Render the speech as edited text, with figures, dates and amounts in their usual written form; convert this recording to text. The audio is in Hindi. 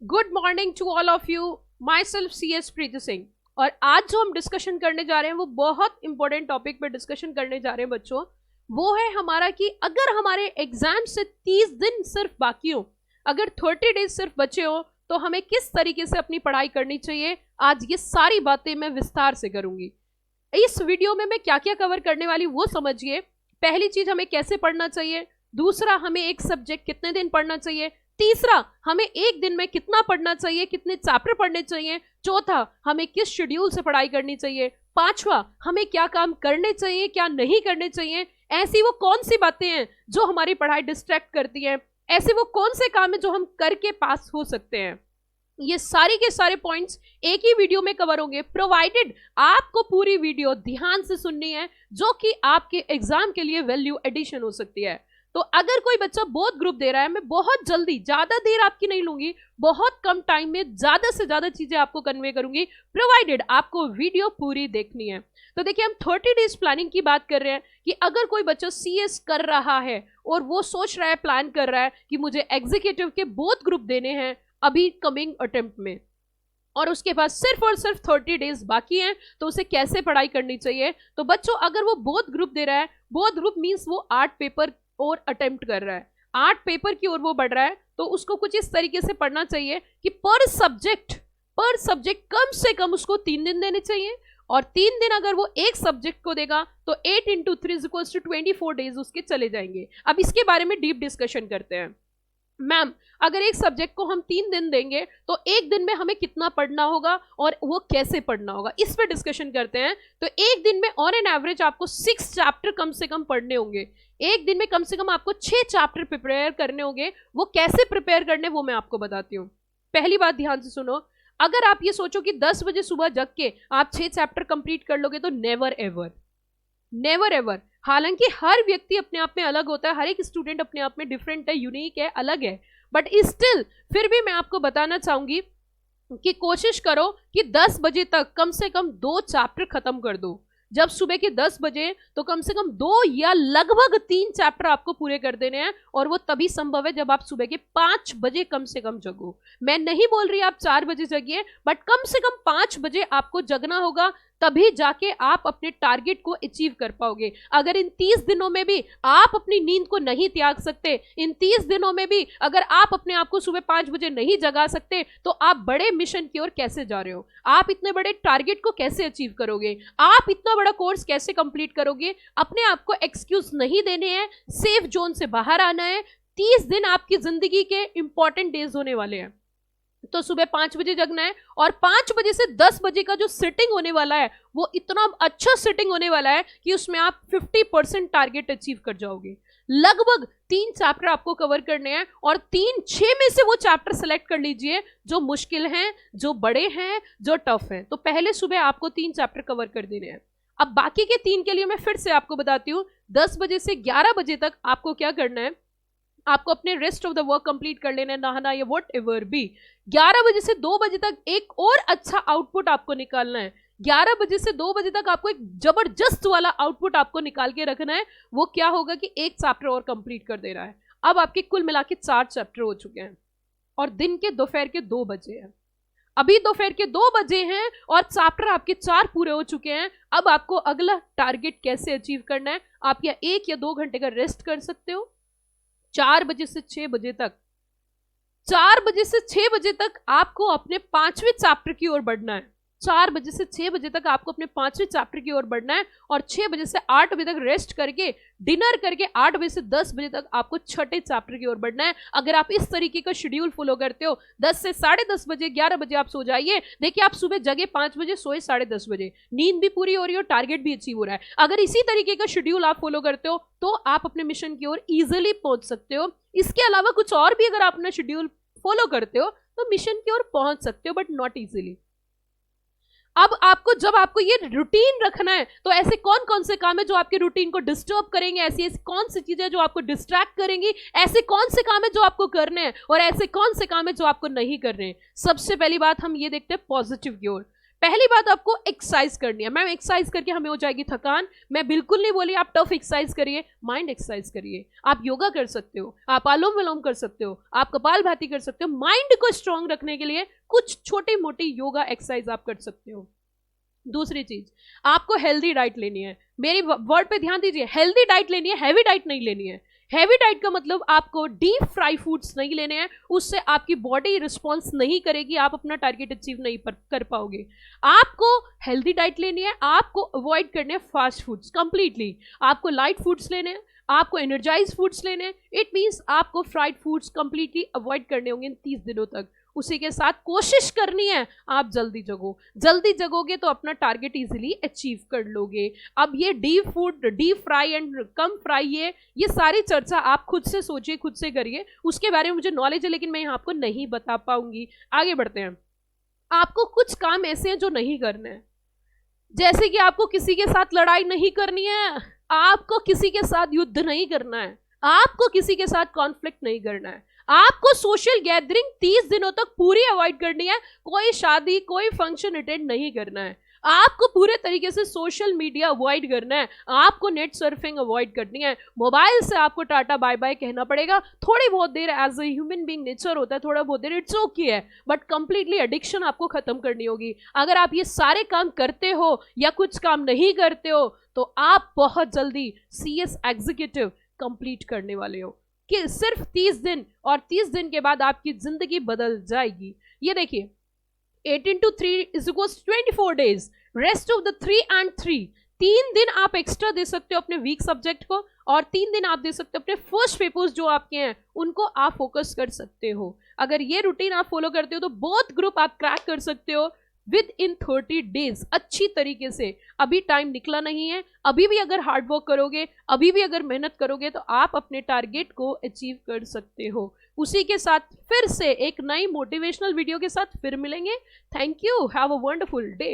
Good morning to all of you. Myself CS Preeti Singh. और आज जो हम डिस्कशन करने जा रहे हैं वो बहुत इंपॉर्टेंट टॉपिक पे डिस्कशन करने जा रहे हैं बच्चों। वो है हमारा कि अगर हमारे एग्जाम से 30 दिन सिर्फ बाकी हो, अगर 30 डेज सिर्फ बचे हो, तो हमें किस तरीके से अपनी पढ़ाई करनी चाहिए। आज ये सारी बातें मैं विस्तार से करूंगी। इस वीडियो में मैं क्या क्या कवर करने वाली वो समझिए। पहली चीज, हमें कैसे पढ़ना चाहिए। दूसरा, हमें एक सब्जेक्ट कितने दिन पढ़ना चाहिए। तीसरा, हमें एक दिन में कितना पढ़ना चाहिए, कितने चैप्टर पढ़ने चाहिए। चौथा, हमें किस शेड्यूल से पढ़ाई करनी चाहिए। पांचवा, हमें क्या काम करने चाहिए, क्या नहीं करने चाहिए। ऐसी वो कौन सी बातें हैं जो हमारी पढ़ाई डिस्ट्रैक्ट करती हैं। ऐसे वो कौन से काम है जो हम करके पास हो सकते हैं। ये सारे के सारे पॉइंट्स एक ही वीडियो में कवर होंगे, प्रोवाइडेड आपको पूरी वीडियो ध्यान से सुननी है, जो कि आपके एग्जाम के लिए वैल्यू एडिशन हो सकती है। तो अगर कोई बच्चा बोथ ग्रुप दे रहा है, मैं बहुत जल्दी, ज्यादा देर आपकी नहीं लूंगी, बहुत कम टाइम में ज्यादा से ज्यादा चीजें आपको कन्वे करूंगी, प्रोवाइडेड आपको वीडियो पूरी देखनी है। तो देखिए, हम 30 डेज प्लानिंग की बात कर रहे हैं कि अगर कोई बच्चा CS कर रहा है और वो सोच रहा है, प्लान कर रहा है कि मुझे एग्जीक्यूटिव के बोथ ग्रुप देने हैं अभी कमिंग अटेम्प्ट में, और उसके पास सिर्फ और सिर्फ 30 डेज बाकी हैं, तो उसे कैसे पढ़ाई करनी चाहिए। तो बच्चों, अगर वो बोथ ग्रुप दे रहा है, बोथ ग्रुप मींस वो 8 पेपर और अटेम्प्ट कर रहा है, 8 पेपर की ओर वो बढ़ रहा है, तो उसको कुछ इस तरीके से पढ़ना चाहिए कि पर सब्जेक्ट कम से कम उसको 3 दिन देने चाहिए। और 3 दिन अगर वो एक सब्जेक्ट को देगा तो 8 × 3 = 24 डेज उसके चले जाएंगे। अब इसके बारे में डीप डिस्कशन करते हैं। मैम, अगर एक सब्जेक्ट को हम 3 दिन देंगे तो एक दिन में हमें कितना पढ़ना होगा और वो कैसे पढ़ना होगा, इस पे डिस्कशन करते हैं। तो एक दिन में ऑन एन एवरेज आपको 6 चैप्टर कम से कम पढ़ने होंगे। एक दिन में कम से कम आपको 6 चैप्टर प्रिपेयर करने होंगे। वो कैसे प्रिपेयर करने वो मैं आपको बताती हूँ। पहली बात ध्यान से सुनो, अगर आप ये सोचो कि 10 बजे सुबह जग के आप 6 चैप्टर कंप्लीट कर लोगे, तो नेवर एवर। हालांकि हर व्यक्ति अपने आप में अलग होता है, हर एक स्टूडेंट अपने आप में डिफरेंट है, यूनिक है, अलग है, बट स्टिल फिर भी मैं आपको बताना चाहूंगी कि कोशिश करो कि 10 बजे तक कम से कम 2 चैप्टर खत्म कर दो। जब सुबह के 10 बजे तो कम से कम 2 या लगभग 3 चैप्टर आपको पूरे कर देने हैं, और वो तभी संभव है जब आप सुबह के 5 बजे कम से कम जगो। मैं नहीं बोल रही आप 4 बजे जगिए, बट कम से कम 5 बजे आपको जगना होगा, तभी जाके आप अपने टारगेट को अचीव कर पाओगे। अगर इन 30 दिनों में भी आप अपनी नींद को नहीं त्याग सकते, इन 30 दिनों में भी अगर आप अपने आप को सुबह 5 बजे नहीं जगा सकते, तो आप बड़े मिशन की ओर कैसे जा रहे हो, आप इतने बड़े टारगेट को कैसे अचीव करोगे, आप इतना बड़ा कोर्स कैसे कंप्लीट करोगे। अपने आप को एक्सक्यूज नहीं देने हैं, सेफ जोन से बाहर आना है। 30 दिन आपकी जिंदगी के इंपॉर्टेंट डेज होने वाले हैं। तो सुबह 5 बजे जगना है, और 5 बजे से 10 बजे का जो सिटिंग होने वाला है वो इतना अच्छा सिटिंग होने वाला है कि उसमें आप 50% टारगेट अचीव कर जाओगे। लगभग 3 चैप्टर आपको कवर करने हैं, और 3-6 में से वो चैप्टर सेलेक्ट कर लीजिए जो मुश्किल हैं, जो बड़े हैं, जो टफ हैं। तो पहले सुबह आपको 3 चैप्टर कवर कर देने हैं। अब बाकी के 3 के लिए मैं फिर से आपको बताती हूँ। 10 बजे से 11 बजे तक आपको क्या करना है, आपको अपने rest of the work complete कर लेना है, नहाना या व्हाट एवर भी। 11 बजे से 2 बजे तक एक और अच्छा आउटपुट आपको निकालना है। 11 बजे से 2 बजे तक आपको एक जबरदस्त वाला आउटपुट आपको निकाल के रखना है। वो क्या होगा कि एक चैप्टर और कंप्लीट कर देना है। अब आपके कुल मिला के 4 चैप्टर हो चुके हैं, और दिन के दोपहर के 2 बजे हैं। अभी दोपहर के 2 बजे हैं और चैप्टर आपके 4 पूरे हो चुके हैं। अब आपको अगला टारगेट कैसे अचीव करना है। आप या 1 या 2 घंटे का रेस्ट कर सकते हो। 4 बजे से 6 बजे तक, 4 बजे से 6 बजे तक आपको अपने 5वें चैप्टर की ओर बढ़ना है। 4 बजे से 6 बजे तक आपको अपने 5वें चैप्टर की ओर बढ़ना है, और 6 बजे से 8 बजे तक रेस्ट करके, डिनर करके 8 बजे से 10 बजे तक आपको 6ठे चैप्टर की ओर बढ़ना है। अगर आप इस तरीके का शेड्यूल फॉलो करते हो, 10 से 10:30 बजे, 11 बजे आप सो जाइए। देखिए, आप सुबह जगे 5 बजे, सोए 10:30 बजे, नींद भी पूरी हो रही है और टारगेट भी अचीव हो रहा है। अगर इसी तरीके का शेड्यूल आप फॉलो करते हो तो आप अपने मिशन की ओर इजिली पहुंच सकते हो। इसके अलावा कुछ और भी अगर आप अपना शेड्यूल फॉलो करते हो तो मिशन की ओर पहुंच सकते हो, बट नॉट इजीली। अब आपको, जब आपको ये रूटीन रखना है, तो ऐसे कौन कौन से काम है जो आपके रूटीन को डिस्टर्ब करेंगे, ऐसी कौन सी चीजें जो आपको डिस्ट्रैक्ट करेंगी, ऐसे कौन से काम है जो आपको करने हैं, और ऐसे कौन से काम है जो आपको नहीं करने हैं। सबसे पहली बात हम ये देखते हैं पॉजिटिव की ओर। पहली बात आपको एक्सरसाइज करनी है। मैम एक्सरसाइज करके हमें हो जाएगी थकान, मैं बिल्कुल नहीं बोली आप टफ एक्सरसाइज करिए, माइंड एक्सरसाइज करिए। आप योगा कर सकते हो, आप अनुलोम विलोम कर सकते हो, आप कपालभाति कर सकते हो। माइंड को स्ट्रांग रखने के लिए कुछ छोटी मोटी योगा एक्सरसाइज आप कर सकते हो। दूसरी चीज, आपको हेल्दी डाइट लेनी है। मेरी वर्ड पे ध्यान दीजिए, हेल्दी डाइट लेनी है, हैवी डाइट नहीं लेनी है। हैवी डाइट का मतलब आपको डीप फ्राई फूड्स नहीं लेने हैं, उससे आपकी बॉडी रिस्पॉन्स नहीं करेगी, आप अपना टारगेट अचीव नहीं कर पाओगे। आपको हेल्दी डाइट लेनी है, आपको अवॉइड करने हैं फास्ट फूड्स कंप्लीटली, आपको लाइट फूड्स लेने हैं, आपको एनर्जाइज फूड्स लेने हैं। इट मीन्स आपको फ्राइड फूड्स कंप्लीटली अवॉइड करने होंगे इन 30 दिनों तक। उसी के साथ कोशिश करनी है आप जल्दी जगो, जल्दी जगोगे तो अपना टारगेट इजीली अचीव कर लोगे। अब ये deep food, deep fry and come fry, ये सारी चर्चा आप खुद से सोचिए, खुद से करिए, उसके बारे में मुझे नॉलेज है लेकिन मैं यहाँ आपको नहीं बता पाऊंगी। आगे बढ़ते हैं। आपको कुछ काम ऐसे हैं जो नहीं करने हैं, जैसे कि आपको किसी के साथ लड़ाई नहीं करनी है, आपको किसी के साथ युद्ध नहीं करना है, आपको किसी के साथ कॉन्फ्लिक्ट नहीं करना है, आपको सोशल गैदरिंग 30 दिनों तक पूरी अवॉइड करनी है, कोई शादी कोई फंक्शन अटेंड नहीं करना है, आपको पूरे तरीके से सोशल मीडिया अवॉइड करना है, आपको नेट सर्फिंग अवॉइड करनी है, मोबाइल से आपको टाटा बाय बाय कहना पड़ेगा। थोड़ी बहुत देर as a human being nature होता है, थोड़ा बहुत देर इट्स ओके है, बट कंप्लीटली एडिक्शन आपको खत्म करनी होगी। अगर आप ये सारे काम करते हो या कुछ काम नहीं करते हो तो आप बहुत जल्दी CS एग्जीक्यूटिव कंप्लीट करने वाले हो, कि सिर्फ 30 दिन, और 30 दिन के बाद आपकी जिंदगी बदल जाएगी। ये देखिए 18 to 3 is equals 24 days, rest of the 3 and 3, 3 दिन आप एक्स्ट्रा दे सकते हो अपने वीक सब्जेक्ट को, और 3 दिन आप दे सकते हो अपने फर्स्ट पेपर्स जो आपके हैं उनको आप फोकस कर सकते हो। अगर ये रूटीन आप फॉलो करते हो तो बोथ ग्रुप आप क्रैक कर सकते हो विद इन 30 डेज अच्छी तरीके से। अभी टाइम निकला नहीं है, अभी भी अगर हार्ड वर्क करोगे, अभी भी अगर मेहनत करोगे तो आप अपने टारगेट को अचीव कर सकते हो। उसी के साथ फिर से एक नई मोटिवेशनल वीडियो के साथ फिर मिलेंगे। Thank you, have a wonderful day.